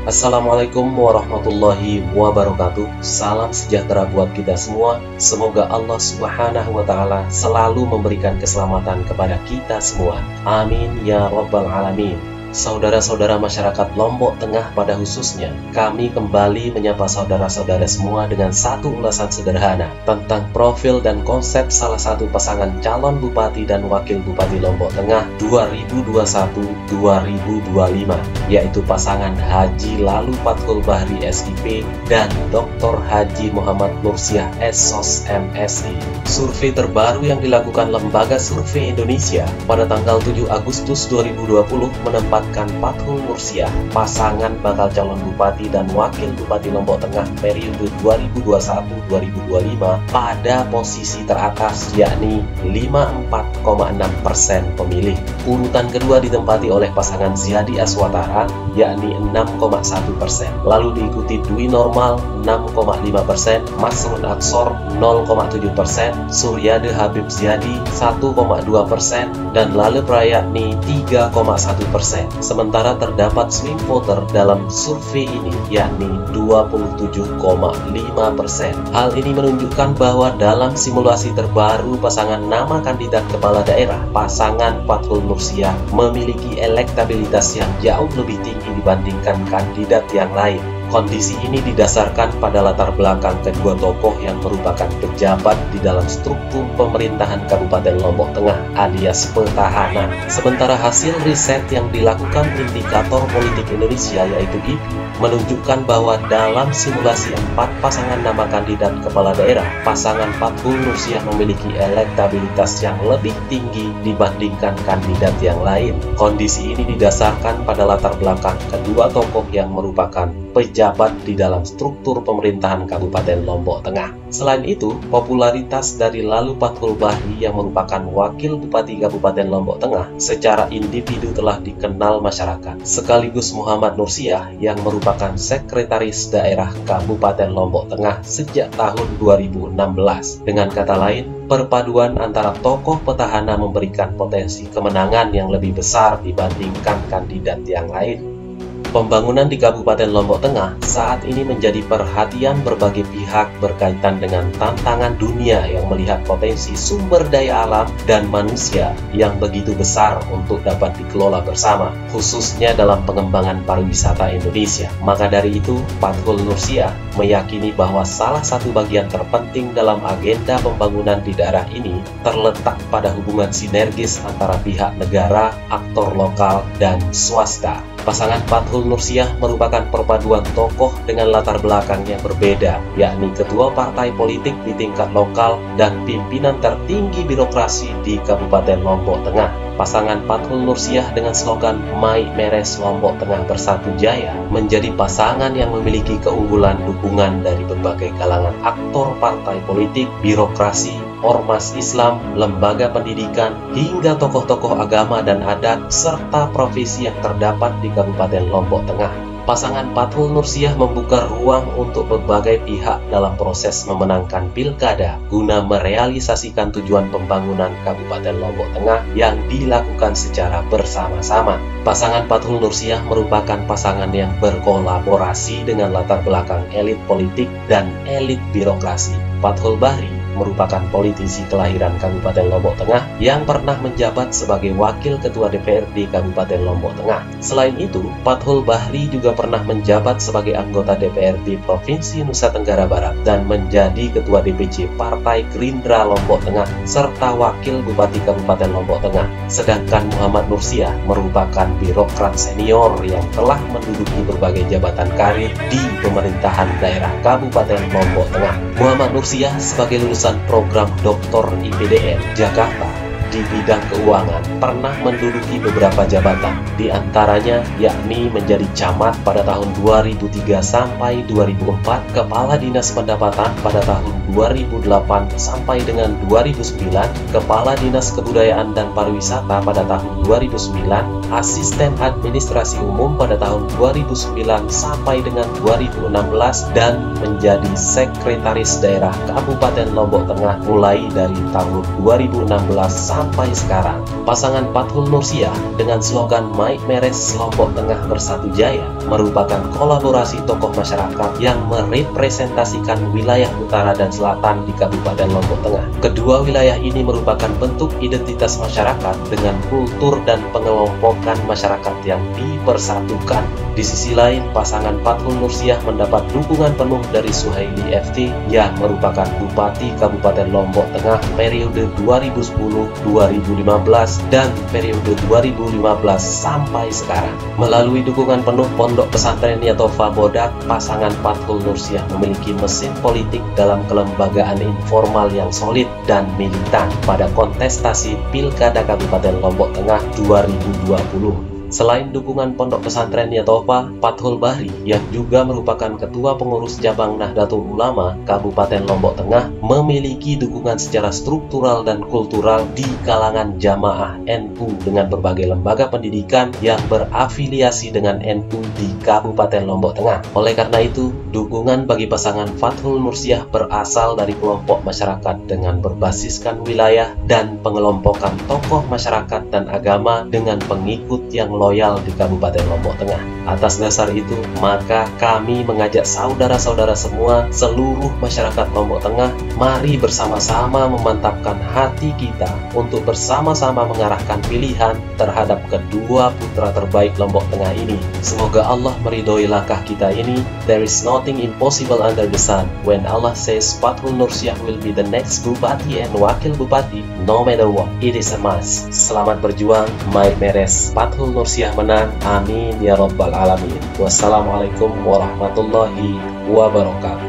Assalamualaikum warahmatullahi wabarakatuh. Salam sejahtera buat kita semua. Semoga Allah Subhanahu wa Ta'ala selalu memberikan keselamatan kepada kita semua. Amin ya Rabbal Alamin. Saudara-saudara masyarakat Lombok Tengah pada khususnya, kami kembali menyapa saudara-saudara semua dengan satu ulasan sederhana tentang profil dan konsep salah satu pasangan calon Bupati dan Wakil Bupati Lombok Tengah 2021-2025, yaitu pasangan Haji Lalu Fathul Bahri SIP dan Dr. Haji Muhammad Nursiah SOS MSI. Survei terbaru yang dilakukan Lembaga Survei Indonesia pada tanggal 7 Agustus 2020 menempatkan Fathul Nursiah, pasangan bakal calon Bupati dan Wakil Bupati Lombok Tengah periode 2021-2025 pada posisi teratas, yakni 54,6% pemilih. Urutan kedua ditempati oleh pasangan Ziyadi Aswatara, yakni 6,1%. Lalu diikuti Dwi Normal 6,5%, Masrun Aksor 0,7%, Suryade Habib Ziyadi 1,2%, dan Lale Prayatni 3,1%. Sementara terdapat swing voter dalam survei ini, yakni 27,5%. Hal ini menunjukkan bahwa dalam simulasi terbaru pasangan nama kandidat kepala daerah, pasangan Fathul Nursiah memiliki elektabilitas yang jauh lebih tinggi dibandingkan kandidat yang lain. Kondisi ini didasarkan pada latar belakang kedua tokoh yang merupakan pejabat di dalam struktur pemerintahan Kabupaten Lombok Tengah alias petahana. Sementara hasil riset yang dilakukan Indikator Politik Indonesia yaitu IPI menunjukkan bahwa dalam simulasi 4 pasangan nama kandidat kepala daerah, pasangan Fathul Nursiah memiliki elektabilitas yang lebih tinggi dibandingkan kandidat yang lain. Kondisi ini didasarkan pada latar belakang kedua tokoh yang merupakan pejabat di dalam struktur pemerintahan Kabupaten Lombok Tengah. Selain itu, popularitas dari Lalu Fathul Bahri yang merupakan Wakil Bupati Kabupaten Lombok Tengah secara individu telah dikenal masyarakat, sekaligus Muhammad Nursiah yang merupakan Sekretaris Daerah Kabupaten Lombok Tengah sejak tahun 2016. Dengan kata lain, perpaduan antara tokoh petahana memberikan potensi kemenangan yang lebih besar dibandingkan kandidat yang lain. Pembangunan di Kabupaten Lombok Tengah saat ini menjadi perhatian berbagai pihak berkaitan dengan tantangan dunia yang melihat potensi sumber daya alam dan manusia yang begitu besar untuk dapat dikelola bersama, khususnya dalam pengembangan pariwisata Indonesia. Maka dari itu, Fathul Nursiah meyakini bahwa salah satu bagian terpenting dalam agenda pembangunan di daerah ini terletak pada hubungan sinergis antara pihak negara, aktor lokal, dan swasta. Pasangan Fathul Nursiah merupakan perpaduan tokoh dengan latar belakang yang berbeda, yakni ketua partai politik di tingkat lokal dan pimpinan tertinggi birokrasi di Kabupaten Lombok Tengah. Pasangan Fathul Nursiah dengan slogan Mai Meres Lombok Tengah Bersatu Jaya menjadi pasangan yang memiliki keunggulan dukungan dari berbagai kalangan aktor partai politik, birokrasi, ormas Islam, lembaga pendidikan, hingga tokoh-tokoh agama dan adat, serta profesi yang terdapat di Kabupaten Lombok Tengah. Pasangan Fathul Nursiah membuka ruang untuk berbagai pihak dalam proses memenangkan pilkada guna merealisasikan tujuan pembangunan Kabupaten Lombok Tengah yang dilakukan secara bersama-sama. Pasangan Fathul Nursiah merupakan pasangan yang berkolaborasi dengan latar belakang elit politik dan elit birokrasi. Fathul Bahri merupakan politisi kelahiran Kabupaten Lombok Tengah yang pernah menjabat sebagai Wakil Ketua DPRD Kabupaten Lombok Tengah. Selain itu, Fathul Bahri juga pernah menjabat sebagai anggota DPRD Provinsi Nusa Tenggara Barat dan menjadi Ketua DPC Partai Gerindra Lombok Tengah serta Wakil Bupati Kabupaten Lombok Tengah. Sedangkan Muhammad Nursiah merupakan birokrat senior yang telah menduduki berbagai jabatan karir di pemerintahan daerah Kabupaten Lombok Tengah. Muhammad Nursiah sebagai lulusan program Dr. IPDN Jakarta di bidang keuangan pernah menduduki beberapa jabatan, di antaranya yakni menjadi camat pada tahun 2003 sampai 2004, kepala dinas pendapatan pada tahun 2008 sampai dengan 2009, kepala dinas kebudayaan dan pariwisata pada tahun 2009, asisten administrasi umum pada tahun 2009 sampai dengan 2016, dan menjadi sekretaris daerah Kabupaten Lombok Tengah mulai dari tahun 2016 sampai sekarang. Pasangan Fathul Nursiah dengan slogan Mai Meres Lombok Tengah Bersatu Jaya merupakan kolaborasi tokoh masyarakat yang merepresentasikan wilayah utara dan selatan di Kabupaten Lombok Tengah. Kedua wilayah ini merupakan bentuk identitas masyarakat dengan kultur dan pengelompokan masyarakat yang dipersatukan. Di sisi lain, pasangan Fathul Nursiah mendapat dukungan penuh dari Suhaili FT yang merupakan Bupati Kabupaten Lombok Tengah periode 2010-2015 dan periode 2015 sampai sekarang. Melalui dukungan penuh Pondok Pesantren Yatofa Bodak, pasangan Fathul Nursiah memiliki mesin politik dalam kelembagaan informal yang solid dan militan pada kontestasi Pilkada Kabupaten Lombok Tengah 2020. Selain dukungan Pondok Pesantren Yatofa, Fathul Bahri yang juga merupakan Ketua Pengurus Cabang Nahdlatul Ulama Kabupaten Lombok Tengah memiliki dukungan secara struktural dan kultural di kalangan jamaah NU dengan berbagai lembaga pendidikan yang berafiliasi dengan NU di Kabupaten Lombok Tengah. Oleh karena itu, dukungan bagi pasangan Fathul Nursiah berasal dari kelompok masyarakat dengan berbasiskan wilayah dan pengelompokan tokoh masyarakat dan agama dengan pengikut yang loyal di Kabupaten Lombok Tengah. Atas dasar itu, maka kami mengajak saudara-saudara semua, seluruh masyarakat Lombok Tengah, mari bersama-sama memantapkan hati kita untuk bersama-sama mengarahkan pilihan terhadap kedua putra terbaik Lombok Tengah ini. Semoga Allah meridhoi langkah kita ini. There is nothing impossible under the sun. When Allah says Fathul Nursiah will be the next Bupati and Wakil Bupati, no matter what, it is a must. Selamat berjuang, Maik Meres. Fathul Nursiah menang. Amin ya Rabbal Alamin. Wassalamualaikum warahmatullahi wabarakatuh.